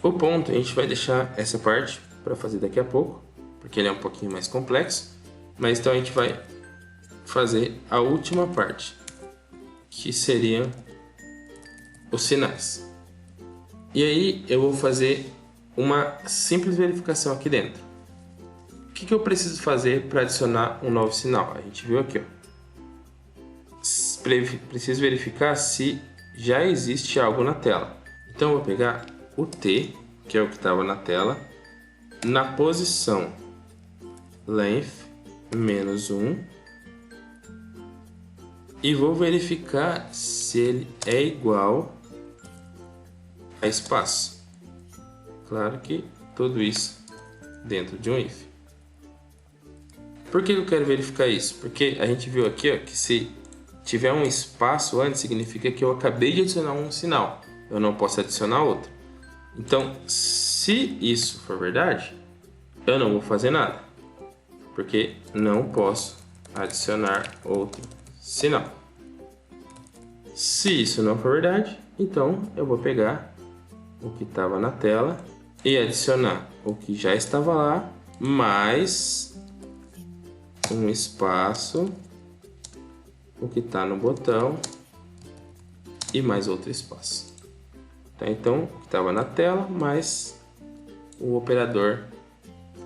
O ponto a gente vai deixar essa parte para fazer daqui a pouco, porque ele é um pouquinho mais complexo, mas então a gente vai fazer a última parte, que seriam os sinais. E aí eu vou fazer uma simples verificação aqui dentro. O que eu preciso fazer para adicionar um novo sinal? A gente viu aqui, ó. Preciso verificar se já existe algo na tela. Então eu vou pegar o T, que é o que estava na tela, na posição length menos 1, e vou verificar se ele é igual a espaço. Claro que tudo isso dentro de um if. Por que eu quero verificar isso? Porque a gente viu aqui, ó, que se tiver um espaço antes, significa que eu acabei de adicionar um sinal. Eu não posso adicionar outro. Então, se isso for verdade, eu não vou fazer nada, porque não posso adicionar outro sinal. Se isso não for verdade, então eu vou pegar o que estava na tela e adicionar o que já estava lá, mais um espaço, o que está no botão e mais outro espaço. Tá? Então, o que estava na tela, mais o operador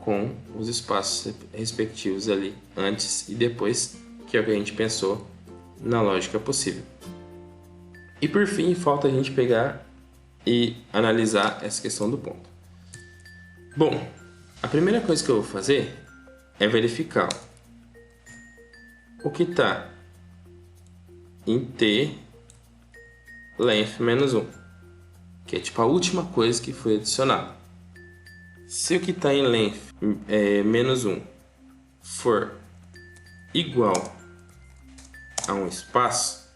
com os espaços respectivos ali, antes e depois, que é o que a gente pensou na lógica possível. E por fim, falta a gente pegar e analisar essa questão do ponto. Bom, a primeira coisa que eu vou fazer é verificar o que está em T length menos 1, que é tipo a última coisa que foi adicionada. Se o que está em length menos 1 for igual a um espaço,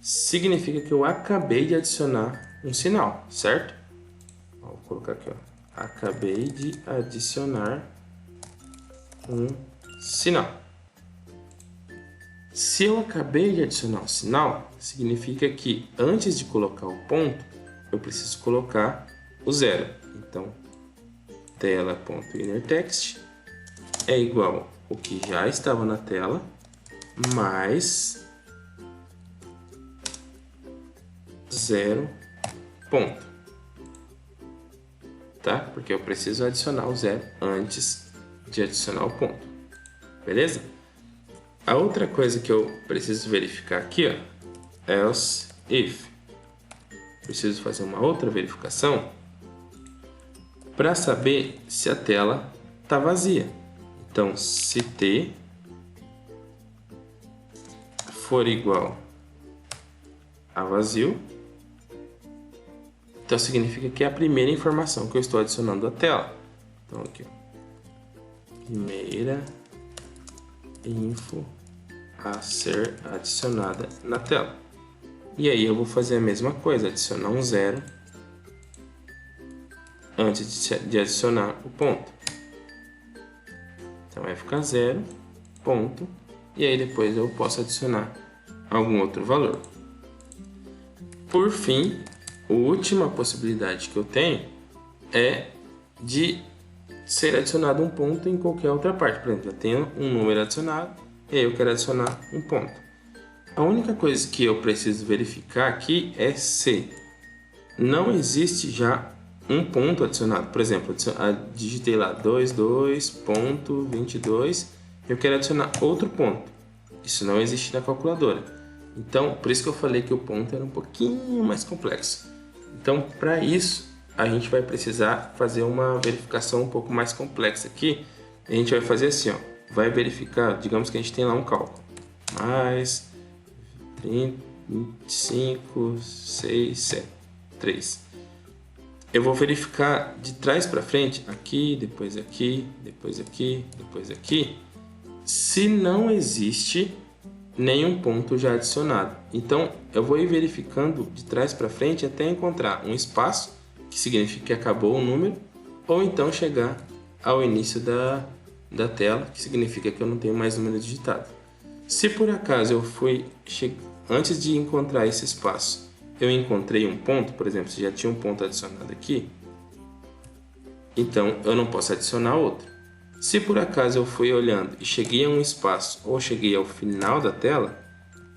significa que eu acabei de adicionar um sinal, certo? Vou colocar aqui, ó. Acabei de adicionar um sinal. Se eu acabei de adicionar um sinal, significa que antes de colocar o ponto, eu preciso colocar o zero. Então, tela.innerText é igual ao que já estava na tela, mais 0 ponto. Tá? Porque eu preciso adicionar o zero antes de adicionar o ponto. Beleza? A outra coisa que eu preciso verificar aqui, ó, else if. Preciso fazer uma outra verificação para saber se a tela está vazia. Então, se T for igual a vazio, então significa que é a primeira informação que eu estou adicionando à tela. Então aqui, ó, primeira info a ser adicionada na tela. E aí eu vou fazer a mesma coisa, adicionar um zero antes de adicionar o ponto. Então vai ficar 0 ponto, e aí depois eu posso adicionar algum outro valor. Por fim, a última possibilidade que eu tenho é de ser adicionado um ponto em qualquer outra parte. Por exemplo, eu tenho um número adicionado e aí eu quero adicionar um ponto. A única coisa que eu preciso verificar aqui é se não existe já um ponto adicionado. Por exemplo, digitei lá 22.22, eu quero adicionar outro ponto. Isso não existe na calculadora. Então, por isso que eu falei que o ponto era um pouquinho mais complexo. Então, para isso, a gente vai precisar fazer uma verificação um pouco mais complexa aqui. A gente vai fazer assim, ó, vai verificar, digamos que a gente tem lá um cálculo. Mais 25, 6, 7, 3. Eu vou verificar de trás para frente, aqui, depois aqui, depois aqui, depois aqui, se não existe nenhum ponto já adicionado. Então, eu vou ir verificando de trás para frente até encontrar um espaço, que significa que acabou o número, ou então chegar ao início da tela, que significa que eu não tenho mais número digitado. Se por acaso eu antes de encontrar esse espaço, eu encontrei um ponto, por exemplo, se já tinha um ponto adicionado aqui, então eu não posso adicionar outro. Se por acaso eu fui olhando e cheguei a um espaço ou cheguei ao final da tela,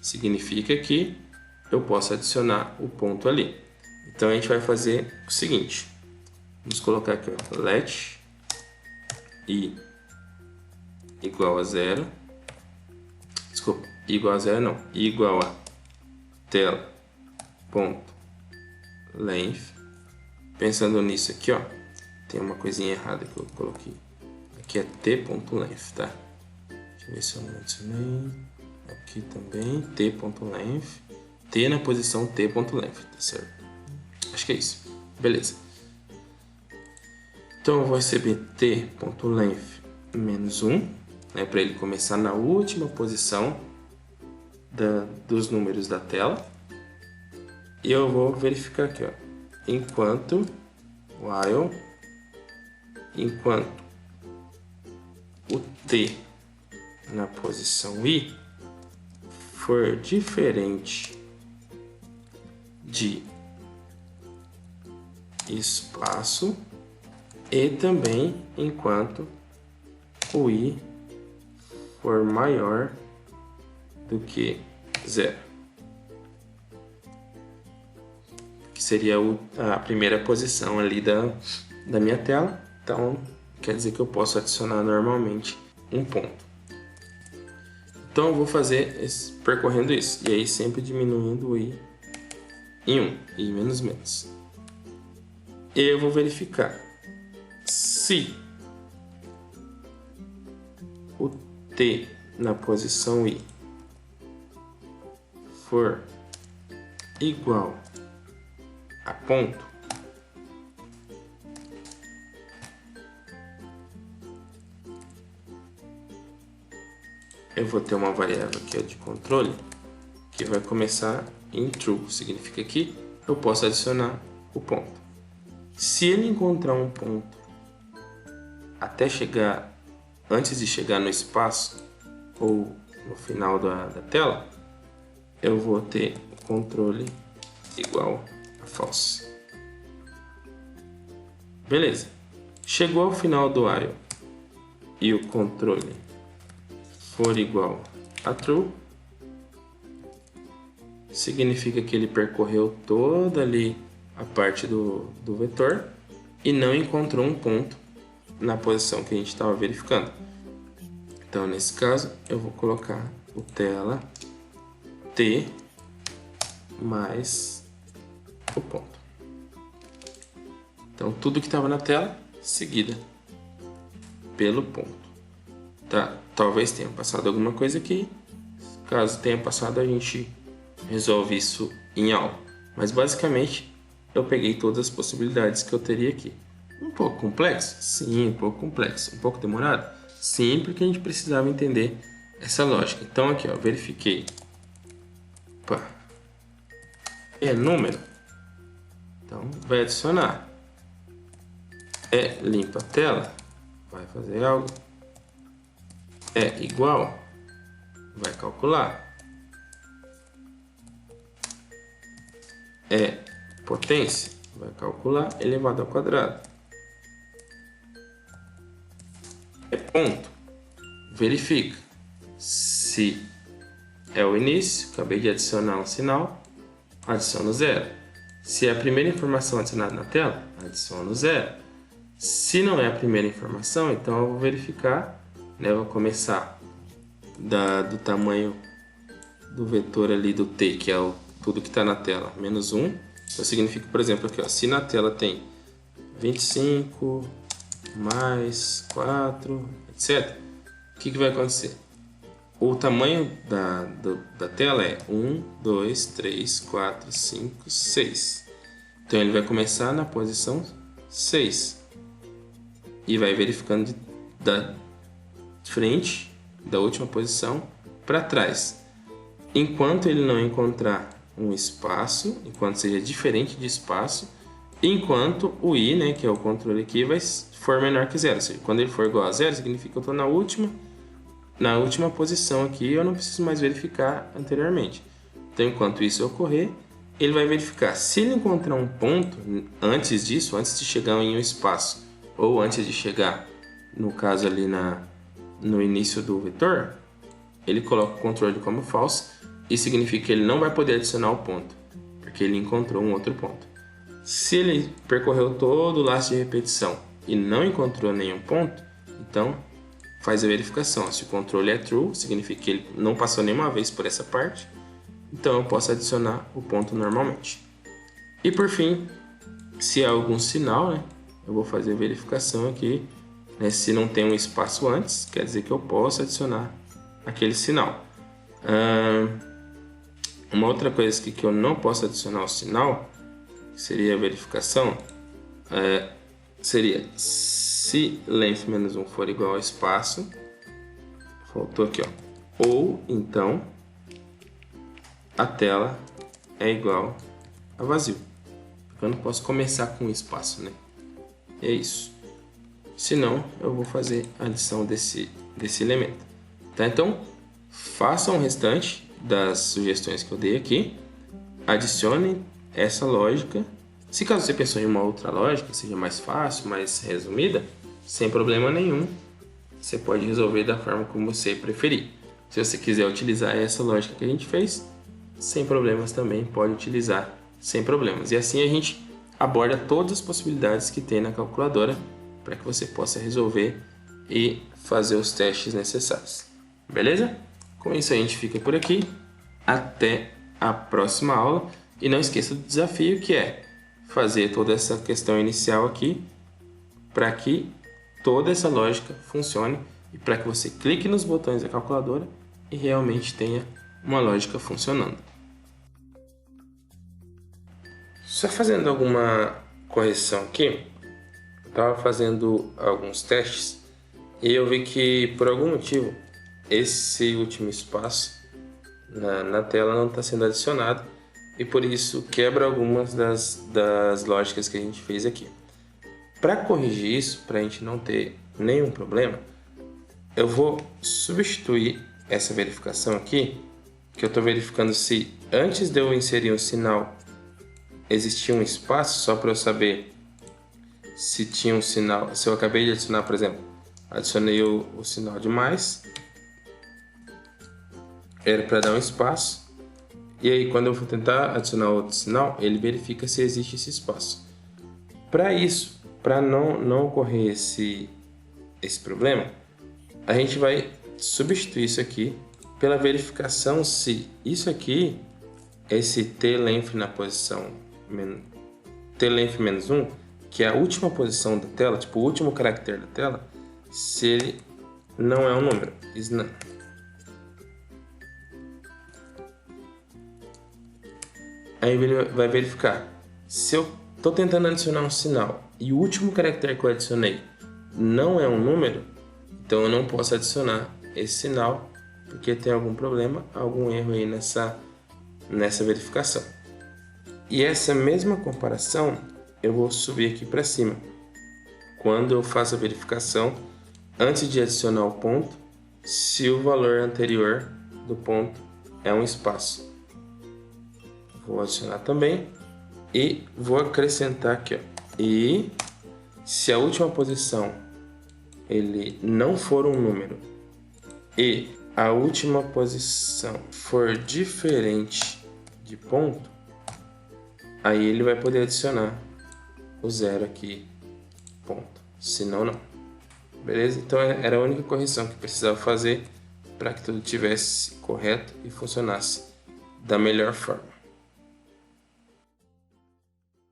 significa que eu posso adicionar o ponto ali. Então a gente vai fazer o seguinte, vamos colocar aqui, ó, let i igual a 0, desculpa, igual a 0 não, igual a tela ponto length. Pensando nisso aqui, ó, tem uma coisinha errada que eu coloquei. Aqui é t.length, tá? Deixa eu ver se eu não adicionei. Aqui também, t.length. T na posição t.length, tá certo? Acho que é isso. Beleza. Então eu vou receber t.length menos 1, né, para ele começar na última posição dos números da tela. E eu vou verificar aqui, ó, enquanto o t na posição i for diferente de espaço e também enquanto o i for maior do que 0, que seria a primeira posição ali da minha tela. Então quer dizer que eu posso adicionar normalmente um ponto. Então eu vou fazer percorrendo isso, e aí sempre diminuindo o i em 1, i menos menos. E eu vou verificar se o t na posição i for igual a ponto, eu vou ter uma variável aqui de controle que vai começar em true, significa que eu posso adicionar o ponto. Se ele encontrar um ponto antes de chegar no espaço ou no final da tela, eu vou ter o controle igual a false. Beleza. Chegou ao final do while e o controle for igual a true, significa que ele percorreu toda ali a parte do vetor e não encontrou um ponto na posição que a gente estava verificando. Então nesse caso eu vou colocar o tela t mais o ponto. Então tudo que estava na tela seguida pelo ponto, tá? Talvez tenha passado alguma coisa aqui. Caso tenha passado, a gente resolve isso em aula. Mas basicamente eu peguei todas as possibilidades que eu teria aqui. Um pouco complexo? Sim, um pouco complexo. Um pouco demorado? Sim, porque a gente precisava entender essa lógica. Então aqui, ó, verifiquei. Opa. É número. Então vai adicionar. É limpa a tela. Vai fazer algo. É igual. Vai calcular. É potência. Vai calcular elevado ao quadrado. É ponto. Verifica se é o início. Acabei de adicionar um sinal. Adiciono 0. Se é a primeira informação adicionada na tela, adiciono 0. Se não é a primeira informação, então eu vou verificar, né? Eu vou começar do tamanho do vetor ali do t, que é tudo que está na tela, menos 1. Então significa, por exemplo, aqui, ó, se na tela tem 25 mais 4, etc., o que vai acontecer? O tamanho da tela é 1, 2, 3, 4, 5, 6. Então ele vai começar na posição 6 e vai verificando da frente, da última posição, para trás. Enquanto ele não encontrar um espaço, enquanto seja diferente de espaço, enquanto o i, né, que é o controle aqui, for menor que 0. Ou seja, quando ele for igual a 0, significa que eu estou na última posição aqui, eu não preciso mais verificar anteriormente. Então, enquanto isso ocorrer, ele vai verificar. Se ele encontrar um ponto antes disso, antes de chegar em um espaço ou antes de chegar, no caso ali no início do vetor, ele coloca o controle como false. Isso significa que ele não vai poder adicionar o ponto, porque ele encontrou um outro ponto. Se ele percorreu todo o laço de repetição e não encontrou nenhum ponto, então faz a verificação. Se o controle é true, significa que ele não passou nenhuma vez por essa parte, então eu posso adicionar o ponto normalmente. E por fim, se há algum sinal, né, eu vou fazer a verificação aqui, né, se não tem um espaço antes, quer dizer que eu posso adicionar aquele sinal. Uma outra coisa aqui que eu não posso adicionar o sinal, que seria a verificação, seria se length menos 1 for igual ao espaço, faltou aqui, ó, ou então a tela é igual a vazio. Eu não posso começar com um espaço, né? É isso. Senão, eu vou fazer a adição desse elemento. Tá? Então, façam o restante das sugestões que eu dei aqui. Adicionem essa lógica. Se caso você pensou em uma outra lógica, seja mais fácil, mais resumida, sem problema nenhum, você pode resolver da forma como você preferir. Se você quiser utilizar essa lógica que a gente fez, sem problemas também pode utilizar sem problemas. E assim a gente aborda todas as possibilidades que tem na calculadora para que você possa resolver e fazer os testes necessários. Beleza? Com isso a gente fica por aqui. Até a próxima aula. E não esqueça do desafio, que é fazer toda essa questão inicial aqui para que toda essa lógica funcione e para que você clique nos botões da calculadora e realmente tenha uma lógica funcionando. Só fazendo alguma correção aqui, eu estava fazendo alguns testes e eu vi que por algum motivo esse último espaço na tela não está sendo adicionado e por isso quebra algumas das lógicas que a gente fez aqui. Para corrigir isso, para a gente não ter nenhum problema, eu vou substituir essa verificação aqui, que eu estou verificando se antes de eu inserir um sinal existia um espaço, só para eu saber se tinha um sinal. Se eu acabei de adicionar, por exemplo, adicionei o sinal de mais, era para dar um espaço, e aí quando eu for tentar adicionar outro sinal, ele verifica se existe esse espaço. Para isso, para não ocorrer esse problema, a gente vai substituir isso aqui pela verificação se isso aqui, esse t-length na posição t-length menos 1, que é a última posição da tela, tipo o último caractere da tela, se ele não é um número, is none. Aí ele vai verificar se eu estou tentando adicionar um sinal e o último caractere que eu adicionei não é um número, então eu não posso adicionar esse sinal porque tem algum problema, algum erro aí nessa verificação. E essa mesma comparação eu vou subir aqui para cima. Quando eu faço a verificação, antes de adicionar o ponto, se o valor anterior do ponto é um espaço. Vou adicionar também e vou acrescentar aqui, ó. E se a última posição ele não for um número e a última posição for diferente de ponto, aí ele vai poder adicionar o zero aqui, ponto. Senão não. Beleza? Então era a única correção que precisava fazer para que tudo tivesse correto e funcionasse da melhor forma.